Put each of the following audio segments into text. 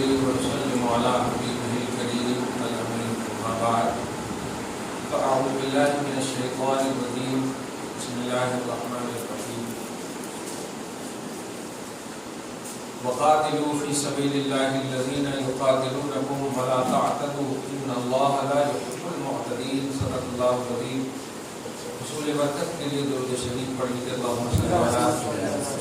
ونصلي ونسلم على حبيبه الكريم الأمين أما بعد فأعوذ بالله من الشيطان الرجيم بسم الله الرحمن الرحيم وقاتلوا في سبيل الله الذين يقاتلونكم ولا تعتدوا إن الله لا يحب المعتدين صدق الله العظيم حصول برکت کے لیے درود شریف پڑھ لیجیے اللهم صل علی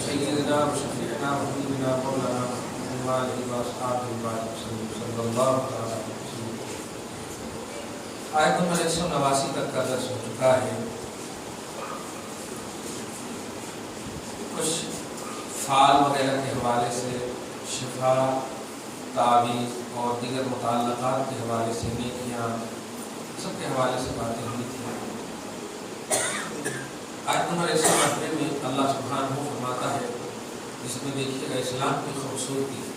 سیدنا و شفیعنا و حبیبنا مولانا محمد و اصحابہ صلی اللہ علیہ وسلم. آیت نمبر 189 تک کا درس ہو چکا ہے. کچھ فعال وغیرہ کے حوالے سے شفا تعویذ اور دیگر متعلقات کے حوالے سے نیکیاں سب کے حوالے سے باتیں ہوئی تھیں. آیت نمبر 190 میں اللہ سبحانہ فرماتا ہے جس میں دیکھیے گا اسلام کی خوبصورتی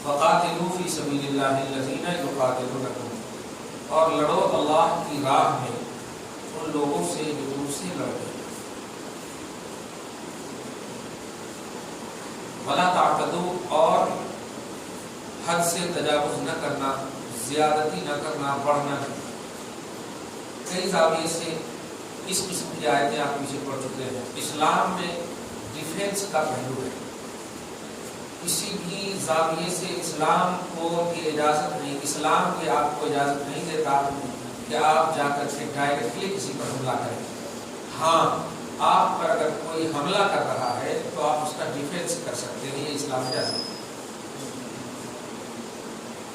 وقاتلوا فی سبیل اللہ الذین یقاتلونکم اور لڑو اللہ کی راہ میں ان لوگوں سے جو تم سے لڑتے ہیں. ولا تعتدوا اور حد سے تجاوز نہ کرنا، زیادتی نہ کرنا، بڑھنا نہیں. کئی زاویے سے اس قسم کی آیتیں آپ پیچھے پڑھ چکے ہیں. اسلام میں ڈیفینس کا پہلو ہے. کسی بھی زاویے سے اسلام کو یہ اجازت نہیں، اسلام یہ آپ کو اجازت نہیں دیتا کہ آپ جا کر کے ڈائریکٹلی کسی پر حملہ کریں. ہاں، آپ پر اگر کوئی حملہ کر رہا ہے تو آپ اس کا ڈیفینس کر سکتے ہیں، یہ اسلام اجازت ہے.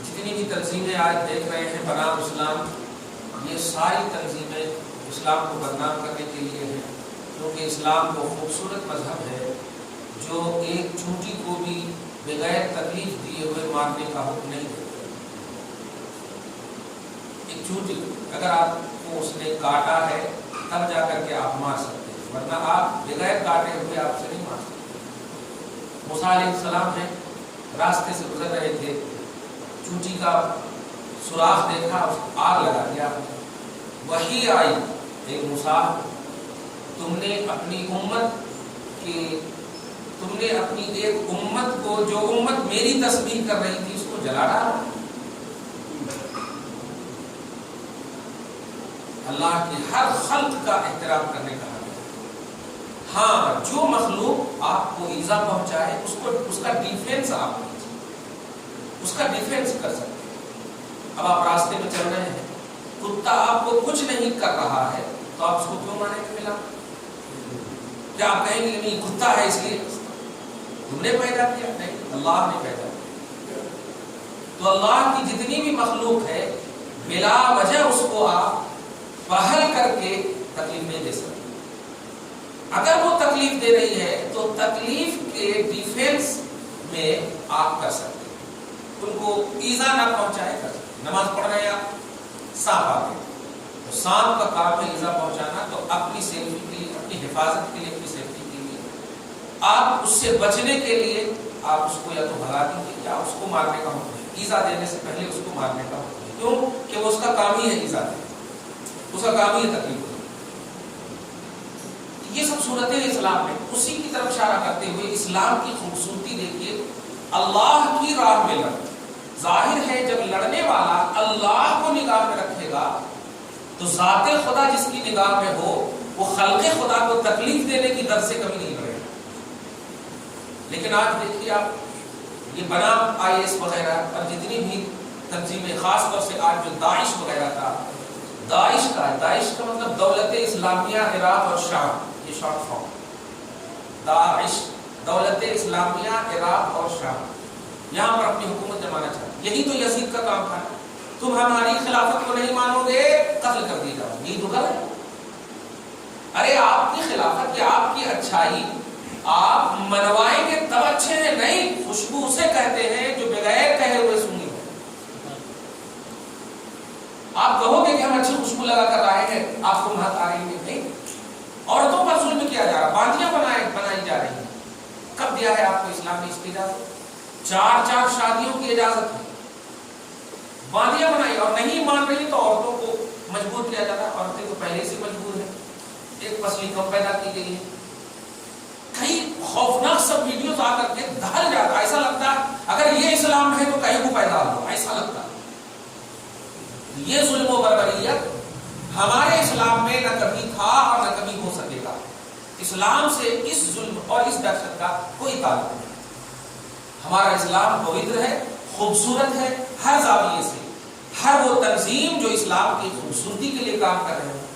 جتنی بھی تنظیمیں آج دیکھ رہے ہیں بنام اسلام، یہ ساری تنظیمیں اسلام کو بدنام کرنے کے لیے ہے، کیونکہ اسلام وہ خوبصورت مذہب ہے جو ایک چونٹی کو بھی بغیر تکلیف دیے ہوئے مارنے کا حکم نہیں دیتا. ایک چونٹی اگر آپ کو اس نے کاٹا ہے تب جا کر کے آپ مار سکتے ہیں، ورنہ آپ بغیر کاٹے ہوئے آپ سے نہیں مار سکتے. موسیٰ علیہ السلام نے راستے سے گزر رہے تھے، چونٹی کا سوراخ دیکھا، آگ لگا دیا. وحی آئی ایک موسیٰ، تم نے اپنی ایک امت کو جو امت میری تسبیح کر رہی تھی اس کو جلا ڈالا. اللہ کی ہر خلق کا احترام کرنے کا حق ہے. ہاں، جو مخلوق آپ کو ایذا پہنچائے اس کا ڈیفینس آپ کیجیے، اس کا ڈیفینس کر سکتے ہیں. اب آپ راستے میں چل رہے ہیں، کتا آپ کو کچھ نہیں کر رہا ہے تو آپ اس کو کیوں ماریں گے؟ ملا کیا آپ کہیں گے نہیں کتا ہے اس لیے تم نے پیدا کیا؟ نہیں، اللہ نے پیدا کیا. تو اللہ کی جتنی بھی مخلوق ہے بلا وجہ اس کو آپ پہل کر کے تکلیف نہیں دے سکتے. اگر وہ تکلیف دے رہی ہے تو تکلیف کے ڈیفینس میں آپ کر سکتے ہیں، ان کو ایذا نہ پہنچائے کر سکتے. نماز پڑھ رہے ہیں آپ، سانپ آ گئے تو سانپ کا کام ہے ایذا پہنچانا، تو اپنی سیفٹی کے لیے، اپنی حفاظت کے لیے، اپنی سیفٹی کے لیے آپ اس سے بچنے کے لیے آپ اس کو یا تو بھگا دیجیے یا اس کو مارنے کا حکم ہے. ایذا دینے سے پہلے اس کو مارنے کا حکم ہے. کیوں کہ وہ اس کا کام ہی ہے ایذا دینا، اس کا کام ہی ہے تکلیف دینا. یہ سب صورتیں اسلام میں اسی کی طرف اشارہ کرتے ہوئے اسلام کی خوبصورتی دیکھیے. اللہ کی راہ میں لڑ، ظاہر ہے جب لڑنے والا اللہ کو نگاہ میں رکھے گا تو ذات خدا جس کی نگاہ میں ہو وہ خلق خدا کو تکلیف دینے کی در سے کبھی نہیں لڑے گا. لیکن آج دیکھیے آپ یہ بنام IS وغیرہ اور جتنی بھی تنظیمیں، خاص طور سے آج جو داعش وغیرہ تھا، داعش کا مطلب دولت اسلامیہ عراق اور شام، یہ شارٹ فارم. داعش دولت اسلامیہ عراق اور شام، یہاں پر اپنی حکومت جمانا چاہتے. یہی تو یزید کا کام تھا، تم ہماری خلافت کو نہیں مانو گے قتل کر دی جاؤ. یہ تو غلط ہے. ارے آپ کی خلافت یا آپ کی اچھائی آپ منوائیں گے تب اچھے ہیں. نہیں، خوشبو اسے کہتے ہیں جو بغیر کہے ہوئے سنی ہو. آپ کہو گے کہ ہم اچھی خوشبو لگا کر رہے ہیں، آپ کو مہک آ رہی ہے. نہیں، عورتوں پر ظلم کیا جا رہا، باندیاں بنائی جا رہی ہیں. کب دیا ہے آپ کو اسلام نے اس کی اجازت؟ 4 شادیوں کی اجازت ہے، باندیاں بنائی اور نہیں مان رہی تو عورتوں کو مجبور کیا جاتا ہے. عورتیں تو پہلے سے مجبور ہیں، ایک پسلی کم پیدا کی گئی ہے. کئی خوفناک سب ویڈیوز آ کر کے دہل جاتا ہے. ایسا لگتا ہے اگر یہ اسلام ہے تو کہیں ہمارے اسلام میں نہ کبھی تھا اور نہ کبھی ہو سکے گا. اسلام سے اس ظلم اور اس دہشت کا کوئی تعلق نہیں. ہمارا اسلام پوتر ہے، خوبصورت ہے ہر زاویے سے. ہر وہ تنظیم جو اسلام کی خوبصورتی کے لیے کام کر رہے ہیں،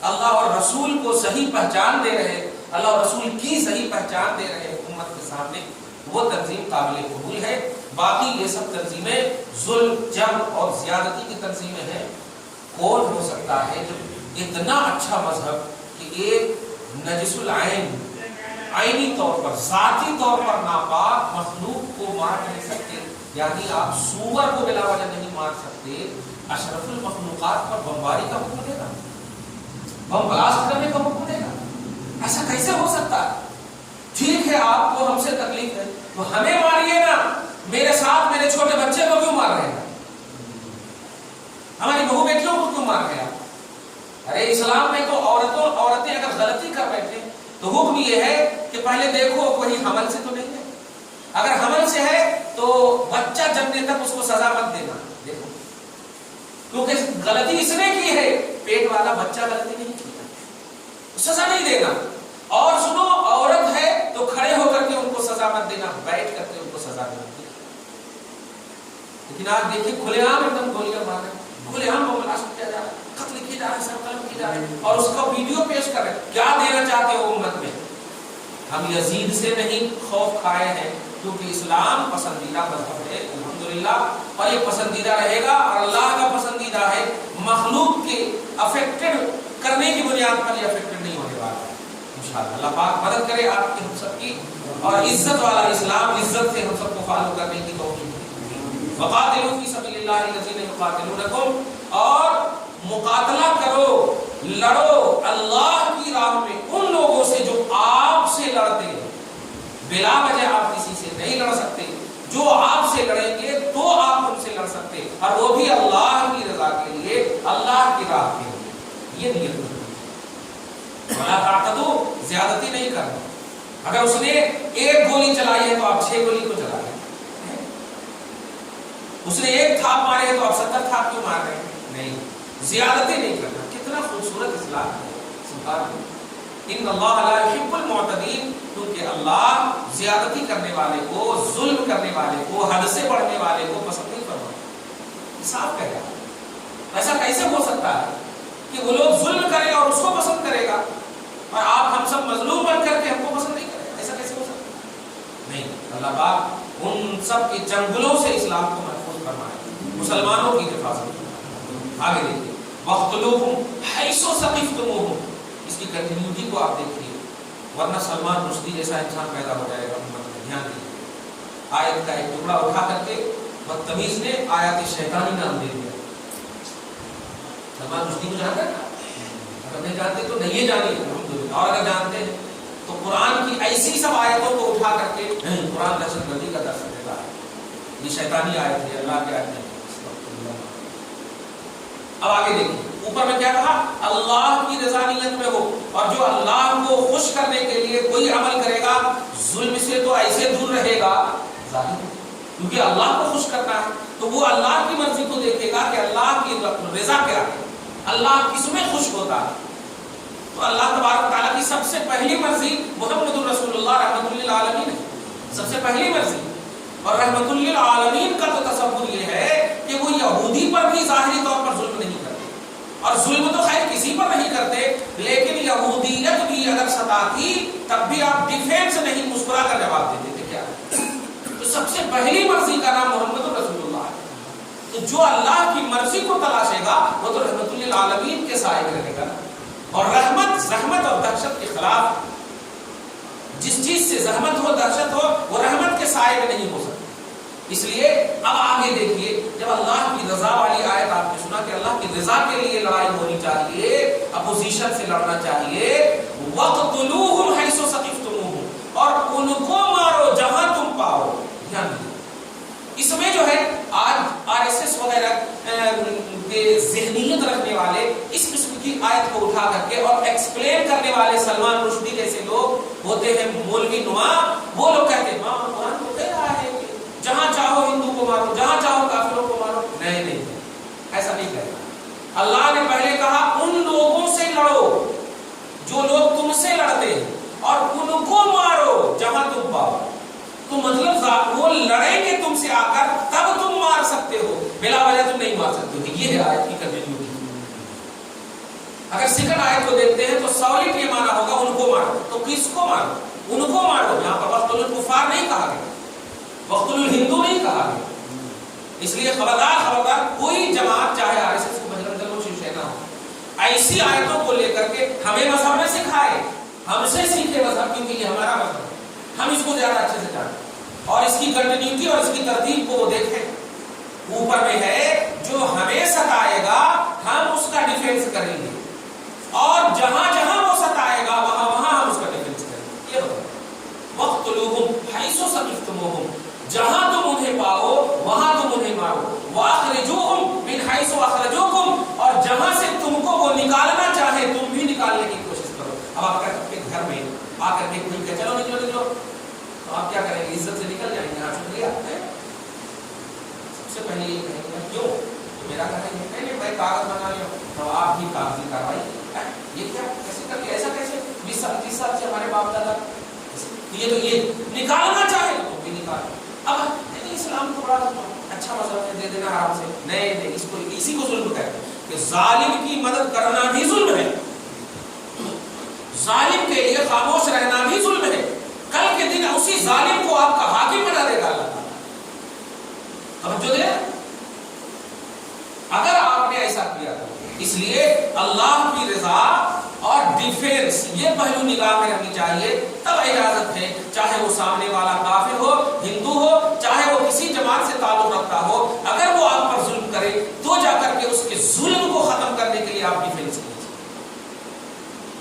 اللہ اور رسول کو صحیح پہچان دے رہے، اللہ اور رسول کی صحیح پہچان دے رہے امت کے سامنے، وہ تنظیم قابل قبول ہے. باقی یہ سب تنظیمیں ظلم، جبر اور زیادتی کی تنظیمیں ہیں. کون ہو سکتا ہے جو اتنا اچھا مذہب کہ ایک نجس العین، عینی طور پر، ذاتی طور پر ناپاک مخلوق کو مار نہیں سکتے، یعنی آپ سور کو بلا وجہ نہیں مار سکتے، اشرف المخلوقات پر بمباری کا حکم دے گا، بم بلاسٹ کرنے کا حکم دے گا؟ ایسا کیسے ہو سکتا ہے؟ ٹھیک ہے آپ کو ہم سے تکلیف ہے تو ہمیں ماریے نا، میرے ساتھ میرے چھوٹے بچے کو کیوں مار رہے ہیں؟ ہماری بہو بیٹیوں کو کیوں مار رہے ہیں؟ ارے اسلام میں تو عورتیں اگر غلطی کر بیٹھے تو حکم یہ ہے کہ پہلے دیکھو کوئی حمل سے تو نہیں ہے، اگر حمل سے ہے تو بچہ جننے تک اس کو سزا مت دینا. دیکھو کیونکہ غلطی اس نے کی ہے، پیٹ والا بچہ غلطی نہیں کیا، سزا نہیں دینا. اور سنو، عورت ہے تو کھڑے ہو کر کے ان کو سزا مت دینا، بیٹھ کر کے ان کو سزا دینا. لیکن آج دیکھیں کھلے عام ایک دم گولیاں مار رہے ہیں، کھلے عام کو بلاسٹ کیا جا رہا ہے، قتل کیے جا رہے ہیں، سر قلم کیے جا رہے ہیں، اور اس کا ویڈیو پیش کر رہے ہیں. کیا دینا چاہتے ہو امت میں؟ ہم یزید سے نہیں خوف کھائے ہیں، کیونکہ اسلام پسندیدہ مذہب ہے الحمدللہ، اور یہ پسندیدہ رہے گا، اور اللہ کا پسندیدہ ہے. مخلوق کے افیکٹڈ کرنے کی بنیاد پر یہ افیکٹڈ نہیں ہونے والا ہے انشاءاللہ. اللہ پاک مدد کرے آپ کی، ہم سب کی، اور عزت والا اسلام، عزت سے ہم سب کو فالو کرنے کی توفیق. وقاتلوا فی سبیل اللہ الذین یقاتلونکم، اور مقاتلہ کرو، لڑو اللہ کی راہ میں ان لوگوں سے جو آپ سے لڑتے ہیں. بلا وجہ آپ کسی سے نہیں لڑ سکتے، جو آپ سے لڑیں گے تو آپ ان سے لڑ سکتے، اور وہ بھی اللہ کی رضا کے لیے، اللہ کی راہ کے لیے. یہ نیت ہے. ولا تعتدوا، زیادتی نہیں کرنا. اگر اس نے ایک گولی چلائی ہے تو آپ 6 گولی کو چلا رہے ہیں، اس نے ایک تھاپ مارے ہے تو آپ 70 تھاپ کیوں مار رہے ہیں؟ نہیں، زیادتی نہیں کرنا. کتنا خوبصورت اسلام ہے، سبحان اللہ. ان اللہ لا یحب المعتدین، کیونکہ اللہ زیادتی کرنے والے کو، ظلم کرنے والے کو، حد سے بڑھنے والے کو پسند نہیں فرماتا. صاف کہہ رہا ہے. ایسا کیسے ہو سکتا ہے کہ وہ لوگ ظلم کرے اور اس کو پسند کرے گا، اور آپ ہم سب مظلوم بن کر کے ہم کو پسند نہیں کرے گا؟ ایسا کیسے ہو سکتا ہے؟ نہیں. اللہ پاک ان سب کے چنگلوں سے اسلام کو محفوظ فرمائے، مسلمانوں کی حفاظت. آگے دیکھیے، وَاقْتُلُوهُمْ حَيْثُ ثَقِفْتُمُوهُمْ، اس کی کنٹینیوٹی کو آپ دیکھیے، ورنہ سلمان رشدی جیسا انسان پیدا ہو جائے گا امت میں. دھیان دیجیے، آیت کا ایک ٹکڑا اٹھا کر کے بدتمیز نے آیات شیطانی نام دے دیا. سلمان رشدی کو جانتے ہیں؟ اگر نہیں جانتے تو نہیں جانیے الحمدللہ، اور اگر جانتے ہیں تو قرآن کی ایسی سب آیتوں کو اٹھا کر کے قرآن دہشت گردی کا درس دیتا ہے. یہ شیطانی آیت ہے، اللہ کی آیت نہیں. اب آگے دیکھیں، اوپر میں کیا کہا؟ اللہ کی رضا نیت میں ہو، اور جو اللہ کو خوش کرنے کے لیے کوئی عمل کرے گا، ظلم سے تو ایسے دور رہے گا ظاہر، کیونکہ اللہ کو خوش کرنا ہے تو وہ اللہ کی مرضی کو دیکھے گا کہ اللہ کی رضا کیا ہے، اللہ کس میں خوش ہوتا ہے. تو اللہ تبارک تعالیٰ کی سب سے پہلی مرضی محمد الرسول اللہ رحمۃ للعالمین ہے، سب سے پہلی مرضی. اور رحمۃ للعالمین کا تو تصور یہ ہے کہ وہ یہودی پر بھی ظاہری طور پر ظلم نہیں کرتے، اور ظلم تو خیر کسی پر نہیں کرتے، لیکن یہودیت بھی اگر ستاتی تب بھی آپ ڈیفینس نہیں، مسکرا کر جواب دیتے تھے. کیا تو سب سے پہلی مرضی کا نام محمد رسول اللہ ہے. تو جو اللہ کی مرضی کو تلاشے گا وہ تو رحمۃ للعالمین کے سائے میں رہے گا. اور رحمت اور دہشت کے خلاف، جس چیز سے زحمت ہو، دہشت ہو، وہ رحمت کے سائے میں نہیں ہو سکتی. اس لیے اب آگے دیکھیے، جب اللہ کی رضا والی آیت آپ نے سنا کہ اللہ کی رضا کے لیے لڑائی ہونی چاہیے، اپوزیشن سے لڑنا چاہیے. وَاقْتُلُوهُمْ حَيْثُ ثَقِفْتُمُوهُمْ، اور ان کو مارو جہاں تم پاؤ. دھیان دیجیے، اس میں جو ہے آج RSS وغیرہ کے ذہنیت رکھنے والے اس قسم کی آیت کو اٹھا کر کے اور ایکسپلین کرنے والے سلمان رشدی جیسے لوگ ہوتے ہیں، مولوی نما، وہ لوگ کہتے ہیں ہاں قرآن تو کہہ رہا ہے کہ جہاں چاہو ہندو کو مارو، جہاں چاہو کافروں کو مارو. نہیں، ایسا نہیں کہہ رہا. اللہ نے پہلے کہا ان لوگوں لڑیں گے تم سے آ کر تب تم مار سکتے ہو، بلا وجہ تم نہیں مار سکتے ہو. یہ ہے آیت کی کنٹینیوٹی. اگر سیکنڈ آیت کو دیکھتے ہیں تو سالڈ یہ مانا ہوگا ان کو مارو. تو کس کو مارو؟ ان کو مارو. یہاں پر وقتل الکفار نہیں کہا گیا، وقتل الہندو نہیں کہا گیا. اس لیے خبردار کوئی جماعت چاہے RSS کو بجرنگ دل ہو شیو سینا ہو، ایسی آیتوں کو لے کر کے ہمیں مذہب میں سکھائے، ہم سے سیکھے مذہب، کیونکہ یہ ہمارا مذہب ہے، ہم اس کو زیادہ اچھے سے جانیں اور اس کی کنٹینیوٹی اور اس کی ترتیب کو وہ دیکھیں. اوپر میں ہے جو ہمیں ستائے گا ہم اس کا ڈیفینس کریں گے، اور جہاں جہاں وہ ستائے گا وہاں وہاں ہم اس کا ڈیفینس کریں گے. یہ بتاؤ وقتلوہم حیث ثقفتموہم، جہاں تم انہیں پاؤ وہاں تم انہیں مارو. واخرجوہم من حیث اخرجوکم، اور جہاں سے تم کو وہ نکالنا چاہے تم بھی نکالنے کی کوشش کرو. اب آپ کے گھر میں آ کر کے کوئی کہ چلو نکلو نکلو، تو آپ کیا کریں گے؟ عزت سے نکل جائیں گے. ہاں شکریہ. سب سے پہلے یہ کہیں گے کیوں میرا گھر ہے؟ نہیں بھائی کاغذ بنا لیا. تو آپ بھی کاغذی کاروائی. یہ کیا کیسے کر کے ایسا کیسے 20 سال 30 سال سے ہمارے باپ دادا یہ نکالنا چاہے تو بھی نکالو. اب اسلام کو بڑا اچھا مذہب ہے، دے دینا آرام سے. نہیں اس کو اسی کو ظلم کہتے ہیں کہ ظالم کی مدد کرنا بھی ظلم ہے، ظالم کے لیے خاموش رہنا بھی ظلم ہے. کل کے دن اسی ظالم کو آپ کا حاکم بنا دے گا اللہ تعالیٰ. توجہ دے اگر آپ نے ایسا کیا تھا. اس لیے اللہ کی رضا اور ڈیفینس یہ پہلو نگاہ میں رکھنی چاہیے، تب اجازت ہے. چاہے وہ سامنے والا کافر ہو، ہندو ہو، چاہے وہ کسی جماعت سے تعلق رکھتا ہو، اگر وہ آپ پر ظلم کرے تو جا کر کے اس کے ظلم کو ختم کرنے کے لیے آپ ڈیفینس کیجیے.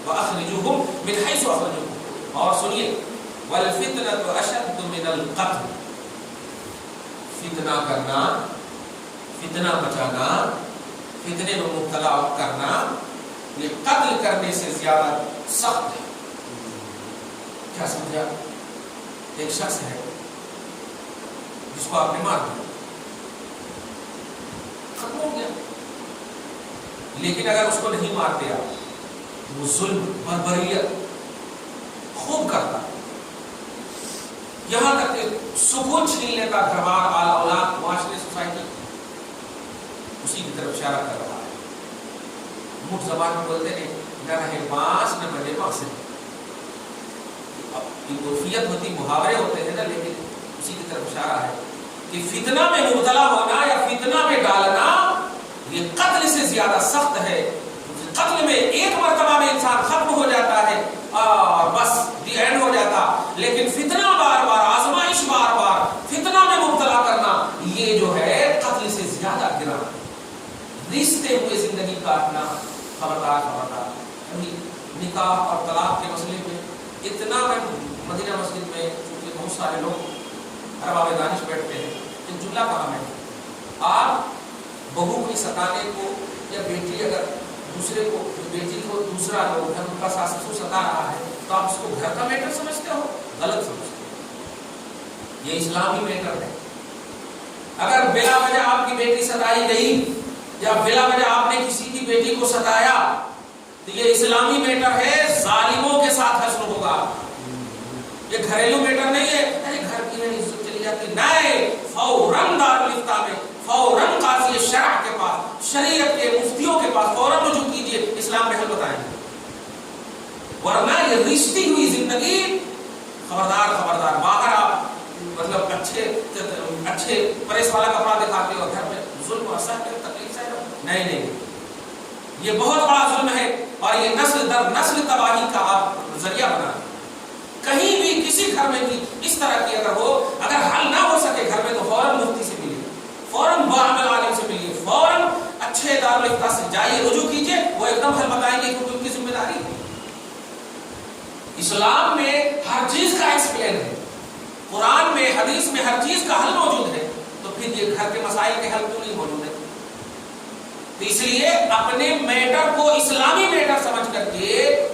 وَأَخْرِجُوهُمْ مِنْ حَيْثُ أَخْرَجُوكُمْ. اور سنیے وَالْفِتْنَةُ أَشَدُّ مِنَ الْقَتْلِ، فتنہ کرنا، فتنہ مچانا، فتنے میں مبتلا کرنا یہ قتل کرنے سے زیادہ سخت ہے. کیا سمجھا؟ ایک شخص ہے جس کو آپ نے مار دیا، ختم ہو گیا. لیکن اگر اس کو نہیں مارتے آپ، وہ ظلم بربریت خوب کرتا، یہاں تک کہ سکون چھین لیتا گھر بار آل اولاد معاشرے سوسائٹی، اسی کی طرف اشارہ کر رہا ہے. منہ زبان میں بولتے ہیں نہ رہے بانس نہ بنے بانسے. اب عرفیت ہوتی، محاورے ہوتے ہیں نا، لیکن اسی کی طرف اشارہ ہے کہ فتنہ میں مبتلا ہونا یا فتنہ میں ڈالنا یہ قتل سے زیادہ سخت ہے. قتل میں ایک مرتبہ میں انسان ختم ہو جاتا ہے اور بس دی اینڈ ہو جاتا، لیکن فتنہ بار بار، آزمائش بار بار، فتنہ میں مبتلا کرنا یہ جو ہے قتل سے زیادہ گرا. رشتے ہوئے زندگی کاٹنا. خبردار خبردار. نکاح اور طلاق کے مسئلے میں اتنا میں مدینہ مسجد میں چونکہ بہت سارے لوگ ارباب دانش بیٹھتے ہیں، ایک جملہ کہا میں، آپ بہو کو ستانے کو یا بیٹی اگر دوسرے کو، بیٹی کو دوسرا لوگ ہے ان کا ساس سسر ستا رہا ہے تو آپ اس کو گھر کا میٹر سمجھتے ہو؟ غلط سمجھتے ہو. یہ اسلامی میٹر ہے. اگر بلا وجہ آپ کی بیٹی ستائی گئی یا بلا وجہ آپ نے کسی کی بیٹی کو ستایا تو یہ اسلامی میٹر ہے، ظالموں کے ساتھ حشر ہوگا. یہ گھریلو میٹر نہیں ہے ارے گھر کی عزت چلی جاتی، نہیں، فوراً دارالفتہ میں، فوراً قاضی شرع کے پاس، شریعت کے مفتیوں کے پاس فوراً رجوع کیجیے، اسلام میں حل بتائیں گے. ورنہ یہ رشتی ہوئی زندگی، خبردار خبردار. باہر آپ مطلب اچھے پریس والا کپڑا دکھاتے ہو، گھر میں ظلم اور سخت تکلیف سے نہیں، یہ بہت بڑا ظلم ہے اور یہ نسل در نسل تباہی کا آپ ذریعہ بنا. کہیں بھی کسی گھر میں بھی اس طرح کی اگر ہو، اگر حل نہ ہو سکے گھر میں تو فوراً مفتی سے ملیے، فوراً باعمل عالم سے ملیے، فوراً اچھے دارالفتہ سے جائیے، رجوع کیجیے، وہ ایک دم حل بتائیں گے کیونکہ ان کی ذمہ داری ہے. اسلام میں ہر چیز کا ایکسپلین ہے، قرآن میں حدیث میں ہر چیز کا حل موجود ہے، تو پھر یہ گھر کے مسائل کے حل کیوں نہیں موجود ہے؟ تو اس لیے اپنے میٹر کو اسلامی میٹر سمجھ کر کے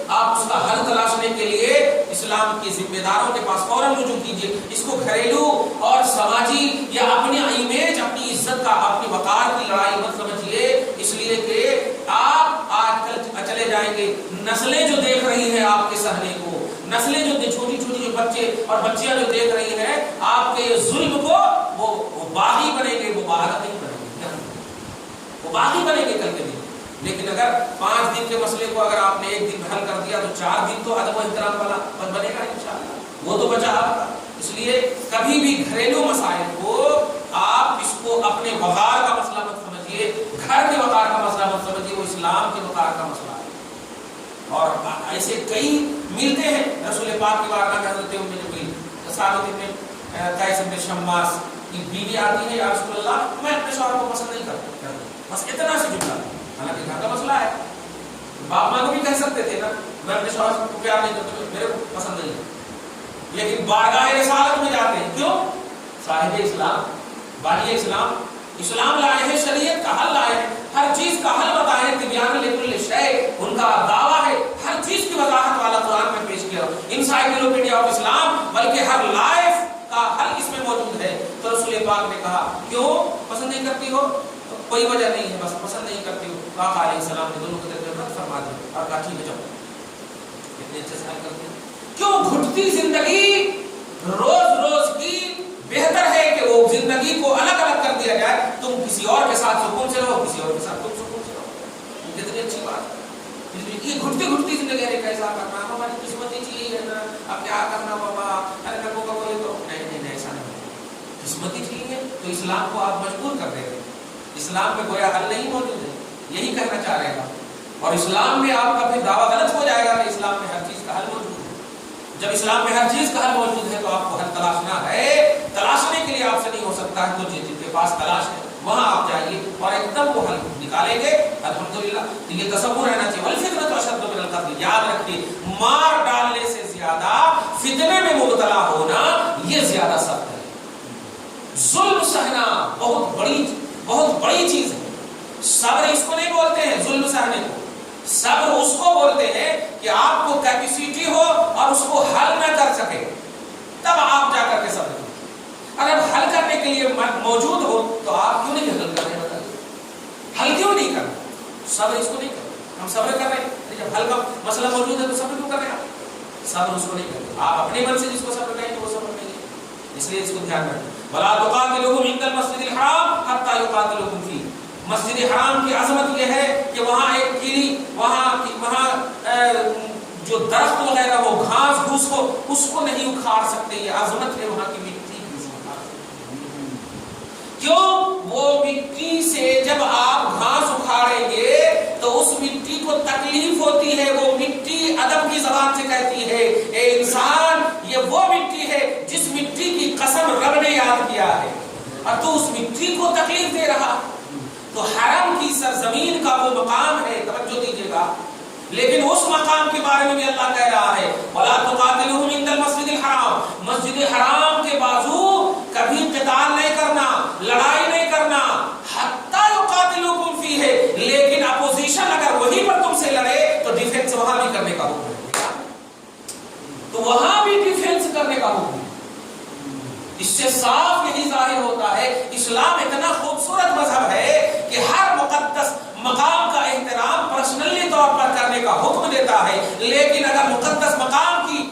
آپ اس کا حل تلاشنے کے لیے اسلام کے ذمہ داروں کے پاس فوراً رجوع کیجیے. اس کو گھریلو اور سماجی یا اپنی امیج، اپنی عزت کا، اپنی وقار کی لڑائی مت سمجھیے. اس لیے کہ آپ آج کل چلے جائیں گے، نسلیں جو دیکھ رہی ہیں آپ کے سہنے کو، نسلیں جو چھوٹی چھوٹی جو بچے اور بچیاں جو دیکھ رہی ہیں آپ کے ظلم کو، باغی بنیں گے کل کے دن. لیکن اگر 5 دن کے مسئلے کو اگر آپ نے 1 دن میں حل کر دیا تو 4 دن تو ادب و احترام والا بنے گا انشاءاللہ. وہ تو بچا آپ کا. اس لیے کبھی بھی گھریلو مسائل کو آپ اس کو اپنے وقار کا مسئلہ مت سمجھیے, گھر کے وقار کا مسئلہ مت سمجھیے, وہ اسلام کے وقار کا مسئلہ ہے. اور ایسے کئی ملتے ہیں رسول پاک کی بارگاہ میں. حضرت ام جمیل ثابت بن قیس بن شماس کی بیوی آتی ہے, یا رسول اللہ میں اپنے شوہر کو پسند نہیں کرتا, بس اتنا سی جملہ. حالانکہ گھر کا مسئلہ ہے, باپ ماں کو بھی کہہ سکتے تھے نا میں اپنے شوہر کو پیار نہیں کرتا, میرے کو پسند نہیں ہے. لیکن بارگاہ رسالت میں جاتے ہیں, کیوں؟ صاحب اسلام, بانی اسلام, اسلام لائے ہیں, شریعت کا حل لائے ہیں, ہر چیز کا حل بتائے. تبیان لکل شیء ان کا دعویٰ ہے, ہر چیز کی وضاحت والا قرآن میں پیش کیا. انسائکلوپیڈیا آف اسلام, بلکہ ہر لائف کا حل اس میں موجود ہے. تو رسول پاک نے کہا کیوں پسند نہیں کرتی ہو؟ تو کوئی وجہ نہیں ہے, بس پسند نہیں کرتی ہو. آقا علیہ السلام نے دونوں کو رد فرما دیا اور کہا ٹھیک ہے جاؤ. اتنے اچھے سے حل کرتے ہیں. کیوں گھٹتی زندگی روز روز کی بہتر ہے کہ وہ زندگی کو الگ الگ کر دیا جائے. تم کسی اور کے ساتھ سکون سے رہو, کسی اور کے ساتھ تم سکون سے رہو. کتنی اچھی بات ہے. یہ گھٹتی زندگی ہے, کیسا کرنا ہماری قسمت ہی چاہیے ہے نا, اب کیا کرنا بابا, ارے لوگوں کا بولے تو نہیں ایسا نہیں, قسمت ہی چاہیے. تو اسلام کو آپ مجبور کر دیں گے. اسلام میں کوئی حل نہیں موجود ہے, یہی کہنا چاہ رہے ہیں. اور اسلام میں آپ کا پھر دعویٰ غلط ہو جائے گا کہ اسلام میں ہر چیز کا حل موجود ہے. جب اسلام میں ہر چیز کا حل موجود ہے تو آپ کو حل تلاشنا ہے. تلاشنے کے لیے آپ سے نہیں ہو سکتا ہے, تو جن کے پاس تلاش ہے وہاں آپ جائیے اور ایک دم وہ حل نکالیں گے الحمدللہ. تو یہ تصور رہنا چاہیے. والفتنۃ اشد من القتل, یاد رکھیے مار ڈالنے سے زیادہ فتنے میں مبتلا ہونا یہ زیادہ سخت ہے. ظلم سہنا بہت بڑی چیز ہے. صبر اس کو نہیں بولتے ہیں ظلم سہنے کو. صبر اس کو بولتے ہیں کہ آپ کو کیپیسٹی ہو اور اس کو حل نہ کر سکے, تب آپ جا کر کے صبر کریں. اگر حل کرنے کے لیے موجود ہو تو آپ کیوں نہیں حل کر رہے ہیں؟ بتائیے حل کیوں نہیں کر رہے؟ صبر اس کو نہیں کر رہے. ہم صبر کر رہے ہیں, جب حل کا مسئلہ موجود ہے تو صبر کیوں کر رہے ہیں آپ؟ صبر اس کو نہیں کر رہے. آپ اپنے من سے جس کو صبر کہیں تو وہ صبر نہیں ہے. اس لیے اس کو دھیان رکھیں. وَلَا تُقَاتِلُوهُمْ عِندَ الْمَسْجِدِ الْحَرَامِ حَتَّى يُقَاتِلُوكُمْ فِيهِ. مسجد حرام کی عظمت یہ ہے کہ وہاں ایک کیلی, وہاں جو درخت وغیرہ ہو, گھاس گھوس ہو, اس کو نہیں اکھاڑ سکتے. یہ عظمت ہے وہاں کی مٹی کی. کیوں؟ وہ مٹی سے جب آپ گھاس اکھاڑیں گے تو اس مٹی کو تکلیف ہوتی ہے. وہ مٹی ادب کی زبان سے کہتی ہے اے انسان, یہ وہ مٹی ہے جس مٹی کی قسم رب نے یاد کیا ہے, اور تو اس مٹی کو تکلیف دے رہا. تو حرم کی سرزمین کا وہ مقام ہے, توجہ دیجیے گا. لیکن اس مقام کے بارے میں بھی اللہ کہہ رہا ہے وَلَا تُقَاتِلُوهُمْ عِندَ الْمَسْجِدِ الْحَرَامِ. مسجد حرام کے بازو کبھی قتال نہیں کرنا, لڑائی نہیں کرنا. حَتَّى يُقَاتِلُوكُمْ فِيهِ, لیکن اپوزیشن اگر وہیں پر تم سے لڑے تو ڈیفینس وہاں بھی کرنے کا حکم ہے. تو وہاں بھی ڈیفینس کرنے کا حکم ہے. اس سے صاف یہی ظاہر ہوتا ہے اسلام اتنا خوبصورت مذہب ہے کہ ہر مقدس مقام کا احترام پرسنلی طور پر کرنے کا حکم دیتا ہے. لیکن اگر مقدس مقام کی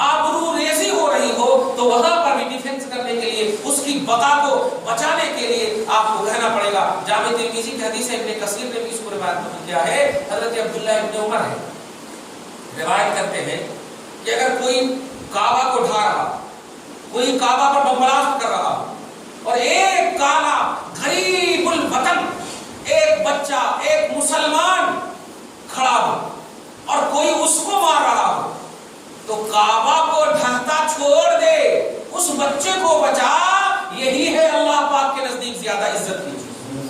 آبرو ریزی ہو رہی ہو تو وہاں پر بھی ڈیفینس کرنے کے لیے, اس کی بقا کو بچانے کے لیے آپ کو کہنا پڑے گا. جامع ترمذی کی حدیث ہے, ابن کثیر نے بھی اس کو روایت نقل کیا ہے. حضرت عبداللہ ابن عمر ہے, روایت کرتے ہیں کہ اگر کوئی کعبہ کو ڈھا رہا, کوئی کعبہ پر بمبلاسٹ کر رہا اور ایک کالا غریب الوطن, ایک بچہ, ایک مسلمان کھڑا ہو اور کوئی اس کو مار رہا ہو, تو کعبہ کو ڈھانتا چھوڑ دے, اس بچے کو بچا. یہی ہے اللہ پاک کے نزدیک زیادہ عزت کی چیز.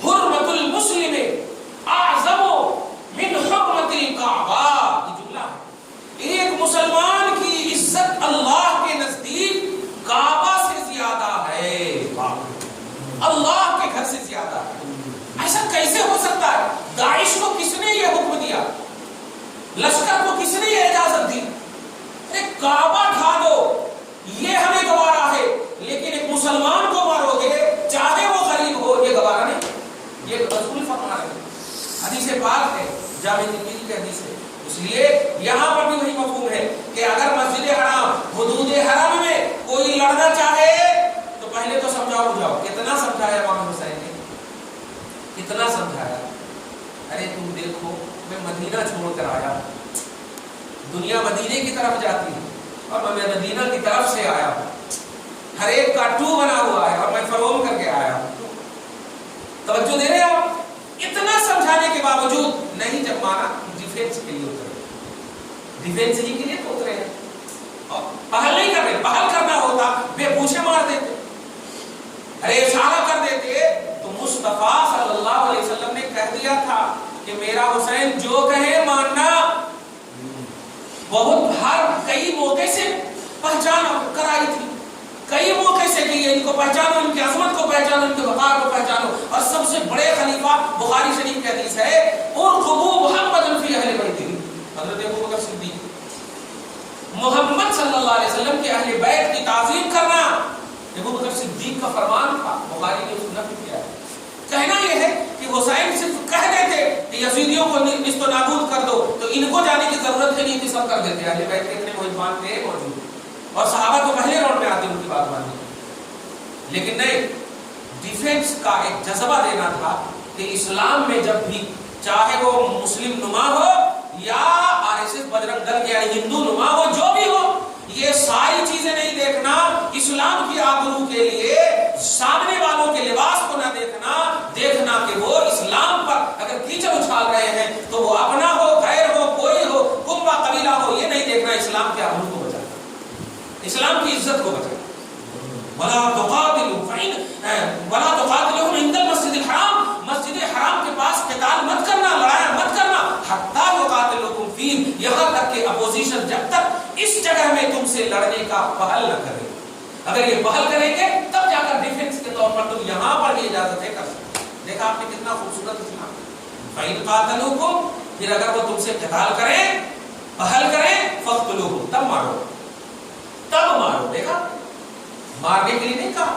حرمت المسلم اعظم من حرمت الکعبہ, یہ جملہ ہے. ایک مسلمان کی عزت اللہ کے نزدیک کعبہ سے زیادہ ہے, اللہ کے گھر سے زیادہ ہے. ایسا کیسے ہو سکتا ہے؟ داعش کو کس نے یہ حکم دیا؟ لشکر کو کس نے یہ اجازت دی؟ ایک کعبہ ڈھا دو, یہ ہمیں گوارا ہے, لیکن ایک مسلمان کو مارو گے چاہے وہ غریب ہو, یہ گوارا نہیں. یہ رسول فرما رہے ہیں, حدیث پاک ہے, جامع ترمذی کی حدیث ہے. اس لیے یہاں پر بھی وہی مفہوم ہے کہ اگر مسجد حرام, حدود حرم میں کوئی لڑنا چاہے تو پہلے تو سمجھاؤ بجھاؤ. کتنا سمجھایا امام حسین نے, اتنا سمجھایا، ارے تم دیکھو میں مدینہ چھوڑ کر آیا، دنیا مدینے کی طرف جاتی ہے اور میں مدینہ کی طرف سے آیا ہوں، ہر ایک کا ٹو بنا ہوا ہے اور میں فروم کر کے آیا ہوں. توجہ دے رہے آپ؟ اتنا سمجھانے کے باوجود نہیں، جب مانا ڈیفینس کے لیے اترے، ڈیفینس ہی کے لیے تو اترے ہیں، اور پہل نہیں کر رہے. پہل کرنا ہوتا بے پوچھے مار دیتے، ارے اشارہ کر دیتے تو مصطفیٰ صلی اللہ علیہ وسلم نے کہہ دیا تھا کہ میرا حسین جو کہے ماننا. بہت ہر کئی موقع سے پہچان کرائی تھی، کئی موقع سے کہ ان کو پہچانو، ان کی عظمت کو پہچانو، ان کے وقار کو پہچانو. اور سب سے بڑے خلیفہ بخاری شریف کی حدیث ہے ارقبوا محمدا فی اہل بیتہ، حضرت ابوبکر صدیق محمد صلی اللہ علیہ وسلم کے اہل بیت کی تعظیم کرنا ابوبکر صدیق کا فرمان تھا. بخاری نے اس کو نقل کیا ہے. کہنا یہ ہے کہ حسین صرف کہہ دیتے کہ یزیدیوں کو نیست و نابود کر دو تو ان کو جانے کی ضرورت ہی نہیں تھی، سب کر دیتے. اہل بیت کے اتنے مہمان تھے موجود، اور صحابہ تو پہلے راؤنڈ میں آتے ان کی بات ماننے. لیکن نہیں، ڈیفینس کا ایک جذبہ دینا تھا کہ اسلام میں جب بھی چاہے وہ مسلم نما ہو یا RSS بجرنگ دل یا ہندو نما ہو، جو بھی ہو، یہ ساری چیزیں نہیں دیکھنا. اسلام کی آبرو کے لیے سامنے والوں کے لباس کو نہ دیکھنا، دیکھنا کہ وہ اسلام پر اگر کیچڑ اچھال رہے ہیں تو وہ اپنا ہو، غیر ہو، کوئی ہو، کنبہ قبیلہ ہو، یہ نہیں دیکھنا. اسلام کے آبرو کو بچانا، اسلام کی عزت کو بچانا. وَلَا تُقَاتِلُوهُمْ عِندَ الْمَسْجِدِ الْحَرَامِ، مسجد حرام کے پاس قتال مت کرنا، لڑائی مت کرنا. حَتَّى يُقَاتِلُوكُمْ فِيهِ، یہاں تک کہ اپوزیشن جب تک اس جگہ میں تم سے لڑنے کا پہل نہ کرے. اگر یہ پہل کریں گے تب جا کر ڈیفینس کے طور پر تم یہاں پر بھی اجازت ہے کر سکتے. دیکھا آپ نے کتنا خوبصورت اسلام. فَإِنْ قَاتَلُوكُمْ، پھر اگر وہ تم سے قتال کریں، پہل کریں، فَاقْتُلُوهُمْ، تب مارو، تب مارو. دیکھا، مارنے کے لیے نہیں کہا.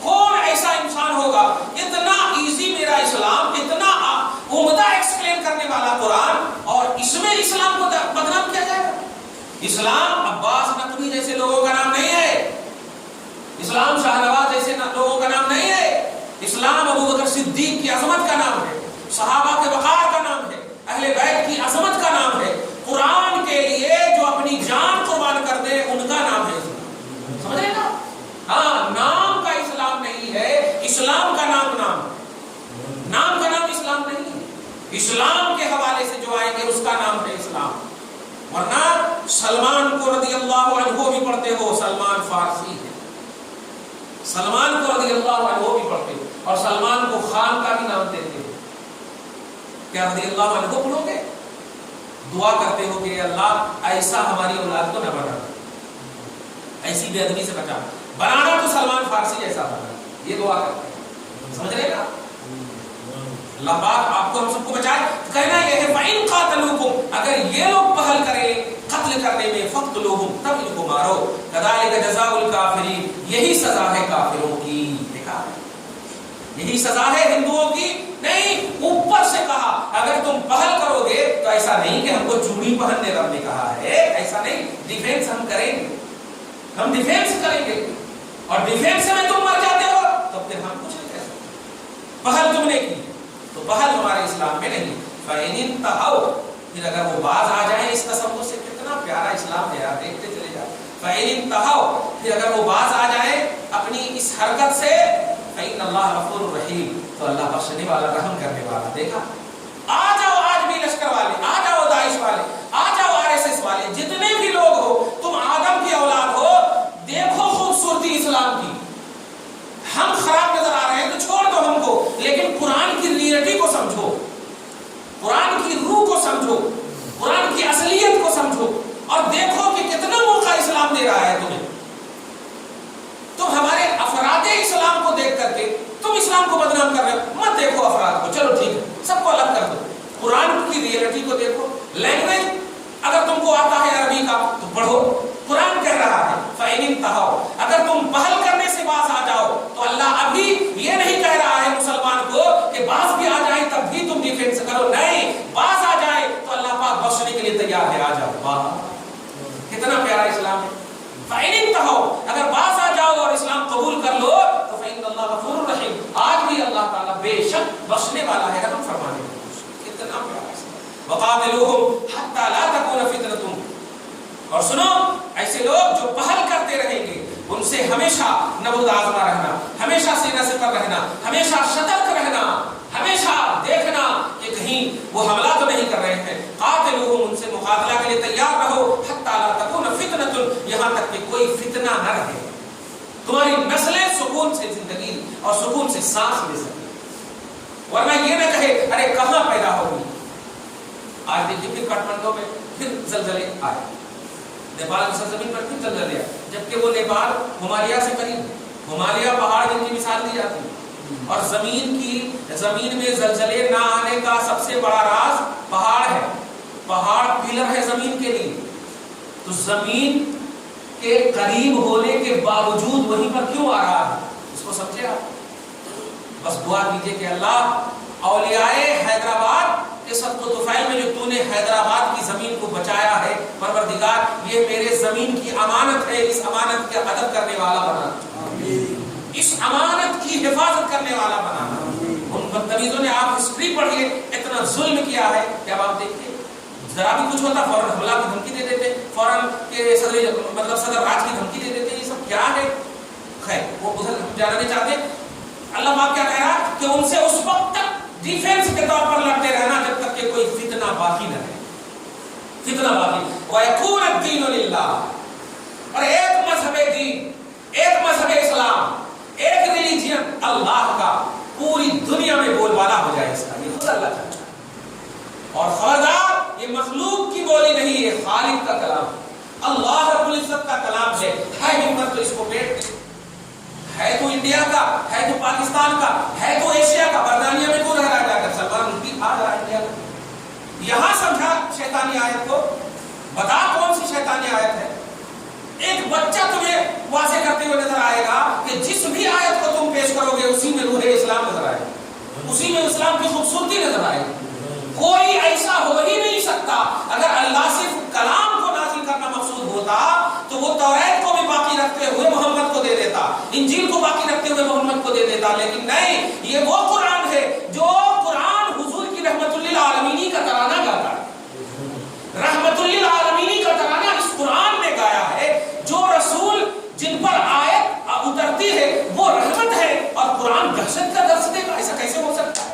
کون ایسا انسان ہوگا اتنا ایزی میرا اسلام، اتنا عمدہ ایکسپلین کرنے والا قرآن، اور اس میں اسلام کو بدنام کیا جائے گا؟ اسلام عباس نقوی جیسے لوگوں کا نام نہیں ہے، اسلام شاہ نواز جیسے لوگوں کا نام نہیں ہے. اسلام ابوبکر صدیق کی عظمت کا نام ہے، صحابہ کے وقار کا نام ہے، اہل بیت کی عظمت کا نام ہے. قرآن کے لیے جو اپنی جان قربان کر دے ان کا نام ہے اسلام. سمجھ رہے نا؟ ہاں، نام کا اسلام نہیں ہے، اسلام کا نام نام کا نام اسلام نہیں ہے. اسلام کے حوالے سے جو آئیں گے اس کا نام ہے اسلام. ورنہ سلمان کو رضی اللہ عنہ بھی پڑھتے ہو، سلمان فارسی ہے، سلمان کو رضی اللہ عنہ بھی پڑھتے ہو، اور سلمان کو خان کا بھی نام دیتے ہو. کیا رضی اللہ عنہ پڑھو گے؟ دعا کرتے ہو کہ اللہ ایسا ہماری اولاد کو نہ بنا، ایسی بے ادبی سے بچا. بنانا تو سلمان فارسی جیسا بنا، یہ دعا کرتے ہیں. سمجھ رہے نا؟ اللہ پاک آپ کو ہم سب کو بچائے. کہنا یہ ہے فَإِن قَاتَلُوكُمْ، اگر یہ لوگ پہل کریں قتل کرنے میں، فَاقْتُلُوهُمْ، تب ان کو مارو. كَذَلِكَ جَزَاءُ الْكَافِرِينَ، یہی سزا ہے کافروں کی. دیکھا، یہی سزا ہے ہندوؤں کی نہیں. اوپر سے کہا اگر تم پہل کرو گے تو ایسا نہیں کہ ہم کو چوڑی پہننے رب نے کہا ہے، ایسا نہیں. ڈیفینس ہم کریں گے، ہم ڈیفینس کریں گے، اور ڈیفینس میں تم مر جاتے ہو تو پھر ہم کچھ نہیں کہہ سکتے. پہل تم نے کی تو پہل ہمارے اسلام میں نہیں. فَإِنِ انْتَهَوْا، پھر اگر وہ باز آ جائیں، اس تصور سے کتنا پیارا اسلام ہے، آپ دیکھتے چلے جائیں. فَإِنِ انْتَهَوْا، پھر اگر وہ باز آ جائیں اپنی اس حرکت سے، فَإِنَّ اللَّهَ غَفُورٌ رَحِيمٌ، تو اللہ بخشنے والا، رحم کرنے والا. دیکھا، آ جاؤ آج بھی لشکر والے، آ جاؤ داعش والے، آ جاؤ RSS والے، جتنے بھی لوگ ہو، تم آدم کی اولاد ہو، دیکھو خوبصورتی اسلام کی. ہم خراب نظر آ رہے ہیں تو چھوڑ دو ہم کو، لیکن قرآن کی ریئلٹی کو سمجھو، قرآن کی روح کو سمجھو، قرآن کی اصلیت کو سمجھو، اور دیکھو کہ کتنا موقع اسلام دے رہا ہے تمہیں. تم ہمارے افراد اسلام کو دیکھ کر کے تم اسلام کو بدنام کر رہے ہو. مت دیکھو افراد کو، چلو ٹھیک ہے، سب کو الگ کر دو. قرآن کی ریئلٹی کو دیکھو. لینگویج اگر تم کو آتا ہے عربی کا تو پڑھو. قرآن کہہ رہا ہے فَإِنِ انْتَهَوْا، اگر تم پہل کرنے سے باز آ جاؤ تو اللہ ابھی یہ نہیں کہہ رہا ہے مسلمان کو کہ باز بھی آ جائے تب بھی تم ڈیفینس کرو. نہیں، باز آ جائے تو اللہ پاک بخشنے کے لیے تیار ہے. آ جاؤ. واہ، کتنا پیارا اسلام ہے. فَإِنِ انْتَهَوْا، اگر باز آ جاؤ اور اسلام قبول کر لو تو فَإِنَّ اللَّهَ غَفُورٌ رَحِيمٌ، آج بھی اللہ تعالیٰ بے شک بخشنے والا قاتلوہم حتی لا تکون فتنۃ. اور سنو ایسے لوگ جو پہل کرتے رہیں گے ان سے ہمیشہ نبرد آزما رہنا, ہمیشہ سینہ سے پر رہنا, ہمیشہ سترک رہنا, ہمیشہ دیکھنا کہ کہیں وہ حملہ تو نہیں کر رہے ہیں. قاتلوہم, ان سے مقابلہ کے لیے تیار رہو. حتی لا تکون فتنۃ, یہاں تک کہ کوئی فتنہ نہ رہے, تمہاری نسلیں سکون سے زندگی اور سکون سے سانس لے سکیں. ورنہ یہ نہ کہے ارے کہاں پیدا ہوگی. آج دیکھیے پھر کاٹمنڈو میں پھر زلزلے آئے, نیپال کی سرزمین پر پھر زلزلے آئے, جبکہ وہ نیپال ہمالیہ سے قریب ہے. ہمالیہ پہاڑ جن کی مثال دی جاتی ہے, اور زمین میں زلزلے نہ آنے کا سب سے بڑا راز پہاڑ ہے. پہاڑ پلر ہے زمین کے لیے. تو زمین کے قریب ہونے کے باوجود وہیں پر کیوں آ رہا ہے, اس کو سمجھے آپ. بس دعا کیجئے کہ اللہ اولیاء حیدرآباد کے صدق و طفیل میں جو تو نے حیدرآباد کی زمین کو بچایا ہے, پروردگار یہ میرے زمین کی امانت ہے, اس امانت کا ادب کرنے والا بنا, اس امانت کی حفاظت کرنے والا بنانا. ان بدتمیزوں نے, آپ ہسٹری پڑھیے, اتنا ظلم کیا ہے کہ اب آپ دیکھیے ذرا بھی کچھ ہوتا فوراً حملہ کی دھمکی دے دیتے, فوراً کہ صدر راج کی دھمکی دے دیتے. یہ سب کیا ہے؟ خیر وہ ادھر جانا نہیں چاہتے. اللہ پاک کیا کہہ رہا کہ ان سے اس وقت تک ڈیفینس کے طور پر لڑتے رہنا جب تک کہ کوئی فتنہ باقی نہ رہے. فتنہ باقی وَيَكُونَ الدِّينُ لِلَّهِ, اور ایک مذہب دین, ایک مذہب اسلام, ایک ریلیجن اللہ کا پوری دنیا میں بول بالا ہو جائے اس کا. یہ خود اللہ چاہتا ہے. اور خبردار یہ مخلوق کی بولی نہیں, یہ خالق کا کلام ہے, اللہ رب العزت کا کلام ہے. ہمت تو اس کو بیٹھ ہے تو انڈیا کا, ہے تو پاکستان کا, ہے تو ایشیا کا. برطانیہ میں تو رہ رہا ہے جا کر, سلمان رشدی آ رہا ہے انڈیا کا. یہاں سمجھا شیطانی آیت کو, بتا کون سی شیطانی آیت ہے. ایک بچہ تمہیں واضح کرتے ہوئے نظر آئے گا کہ جس بھی آیت کو تم پیش کرو گے اسی میں روح اسلام نظر آئے گا, اسی میں اسلام کی خوبصورتی نظر آئے گی. کوئی ایسا ہو ہی نہیں سکتا. اگر اللہ صرف کلام کو نازل کرنا مقصود ہوتا تو وہ توریت کو بھی باقی رکھتے ہوئے محمد کو دے دیتا, انجیل کو باقی رکھتے ہوئے محمد کو دے دیتا. لیکن نہیں, یہ وہ قرآن ہے جو قرآن حضور کی رحمت للعالمین کا ترانہ گاتا ہے. رحمت للعالمین کا ترانہ اس قرآن نے گایا ہے. جو رسول جن پر آیت اترتی ہے وہ رحمت ہے, اور قرآن دہشت کا درس دے گا. ایسا کیسے ہو سکتا ہے؟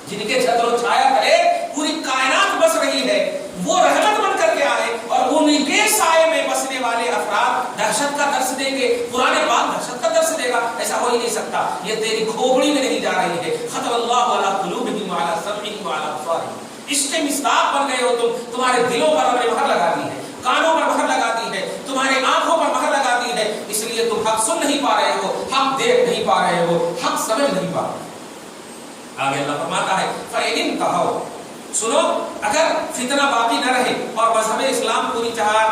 جن کے چھتر و چھایا تلے پوری کائنات بس رہی ہے وہ رحمت بن کر کے آئے, اور ان کے سائے میں بسنے والے افراد دہشت کا درس دیں گے. قرآن پاک دہشت کا درس دے گا, ایسا ہو ہی نہیں سکتا. یہ تیری کھوپڑی میں نہیں جا رہی ہے. ختم اللہ علی قلوبہم وعلی سمعہم وعلی ابصارہم. اس کے مصداق بن گئے ہو تم. تمہارے دلوں پر ہم نے مہر لگا دی ہے, کانوں پر مہر لگا دی ہے, تمہاری آنکھوں پر مہر لگا دی ہے. اس لیے تم حق سن نہیں پا رہے ہو, حق دیکھ نہیں پا رہے ہو, حق سمجھ نہیں پا رہے. آگے اللہ فرماتا ہے فَإِنِ انْتَهَوْا, سنو اگر فتنہ باقی نہ رہے اور مذہب اسلام پوری جہان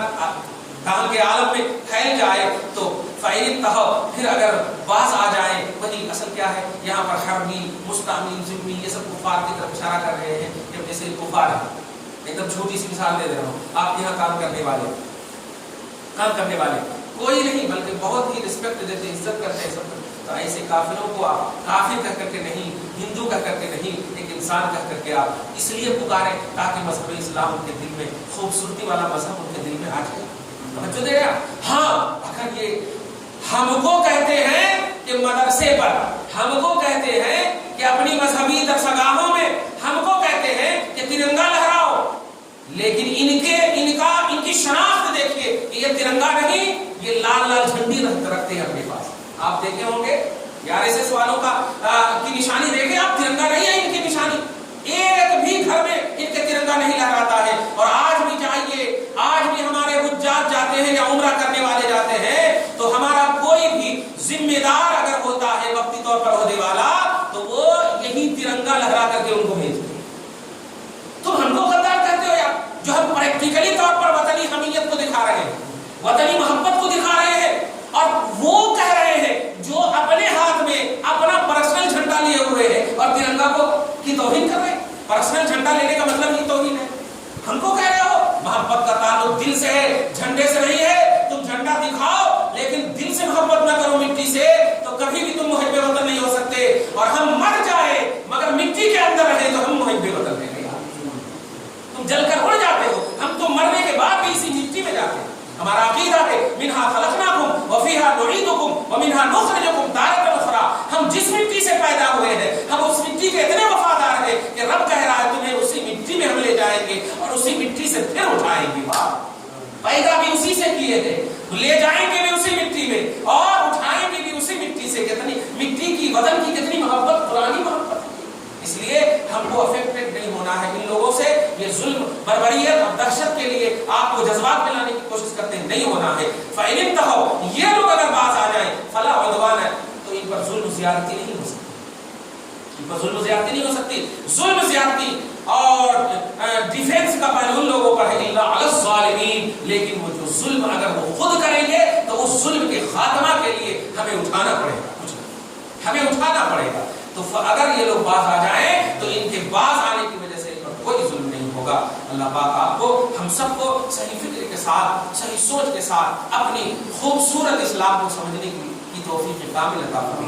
کے عالم میں پھیل جائے تو فَإِنِ انْتَهَوْا, پھر اگر باز آ جائیں. وہی اصل کیا ہے یہاں پر حربی, مستعمل, ذمی, یہ سب کفار کی طرف اشارہ کر رہے ہیں کہ جیسے کفار ہیں. ایک دم چھوٹی سی مثال دے رہا ہوں. آپ یہاں کام کرنے والے کوئی نہیں بلکہ بہت ہی رسپیکٹ دیتے, عزت کرتے ہیں سب. تو ایسے کافروں کو آپ کافر کہہ کر کے نہیں, ہندو کہہ کر کے نہیں, ایک انسان کہہ کر کے آپ اس لیے پکاریں تاکہ مذہب اسلام ان کے دل میں, خوبصورتی والا مذہب ان کے دل میں آ جائے. توجہ دے گا. ہاں اگر یہ ہم کو کہتے ہیں کہ مدرسے پر, ہم کو کہتے ہیں کہ اپنی مذہبی درسگاہوں میں, ہم کو کہتے ہیں کہ ترنگا لہراؤ, لیکن ان کی شناخت دیکھیے کہ یہ ترنگا نہیں, یہ لال لال جھنڈی رکھتے ہیں اپنے پاس. آپ دیکھے ہوں گے RSS والوں کی نشانی دیکھیں آپ, ترنگا نہیں ہے ان کی نشانی. ایک بھی گھر میں ان کے ترنگا نہیں لہراتا ہے. اور آج بھی چاہیے, آج بھی ہمارے حجاج جاتے ہیں یا عمرہ کرنے والے جاتے ہیں تو ہمارا کوئی بھی ذمہ دار اگر ہوتا ہے وقتی طور پر عہدے والا تو وہ یہی ترنگا لہرا کر کے ان کو بھیجتے ہیں. تم ہم کو غدار کہتے ہو یا جو ہم پریکٹیکلی طور پر وطنی حمیت کو دکھا رہے ہیں, وطنی محبت کو دکھا رہے ہیں, اور وہ کہہ رہے ہیں جو اپنے ہاتھ میں اپنا پرسنل جھنڈا لیے ہوئے ہیں اور ترنگا کو کی توہین کر رہے ہیں. پرسنل جھنڈا لینے کا مطلب یہ توہین ہے. ہم کو کہہ رہے ہو محبت کا تعلق دل سے ہے, جھنڈے سے نہیں ہے. تم جھنڈا دکھاؤ لیکن دل سے محبت نہ کرو مٹی سے, تو کبھی بھی تم محب وطن نہیں ہو سکتے. اور ہم مر جائے مگر مٹی کے اندر رہے تو ہم محب وطن نہیں. ومنها نخرجكم تارة أخرى. ہم جس مٹی سے پیدا ہوئے ہیں ہم اس مٹی کے اتنے وفادار ہیں کہ رب کہہ رہا ہے تمہیں اسی مٹی میں ہم لے جائیں گے اور اسی مٹی سے پھر اٹھائیں گے. پیدا بھی اسی سے کیے تھے, لے جائیں گے بھی اسی مٹی میں اور اٹھائیں گے بھی اسی مٹی سے. کتنی مٹی کی وطن کی کتنی محبت, پرانی محبت. اس لیے ہم کو افیکٹڈ نہیں ہونا ہے ان لوگوں سے. یہ ظلم, بربریت اور دہشت کے لیے آپ کو جذبات میں لانے کی کوشش کرتے ہیں, نہیں ہونا ہے. فَإِنِ انتَهَوْا, یہ لوگ اگر باز آ جائیں, فَلَا عُدْوَانَ, تو ان پر ظلم زیادتی نہیں ہو سکتی. ان پر ظلم زیادتی نہیں ہو سکتی. ظلم زیادتی اور ڈیفینس کا پہلے ان لوگوں پر ہے اِلَّا عَلَى الظَّالِمِينَ. لیکن وہ جو ظلم اگر وہ خود کریں گے تو اس ظلم کے خاتمہ کے لیے ہمیں اٹھانا پڑے گا, کچھ ہمیں اٹھانا پڑے گا. تو اگر یہ لوگ باز آ جائیں تو ان کے باز آنے کی وجہ سے ان پر کوئی ظلم نہیں ہوگا. اللہ پاک آپ کو, ہم سب کو صحیح فکر کے ساتھ, صحیح سوچ کے ساتھ اپنی خوبصورت اسلام کو سمجھنے کی توفیق کامل عطا فرمائے.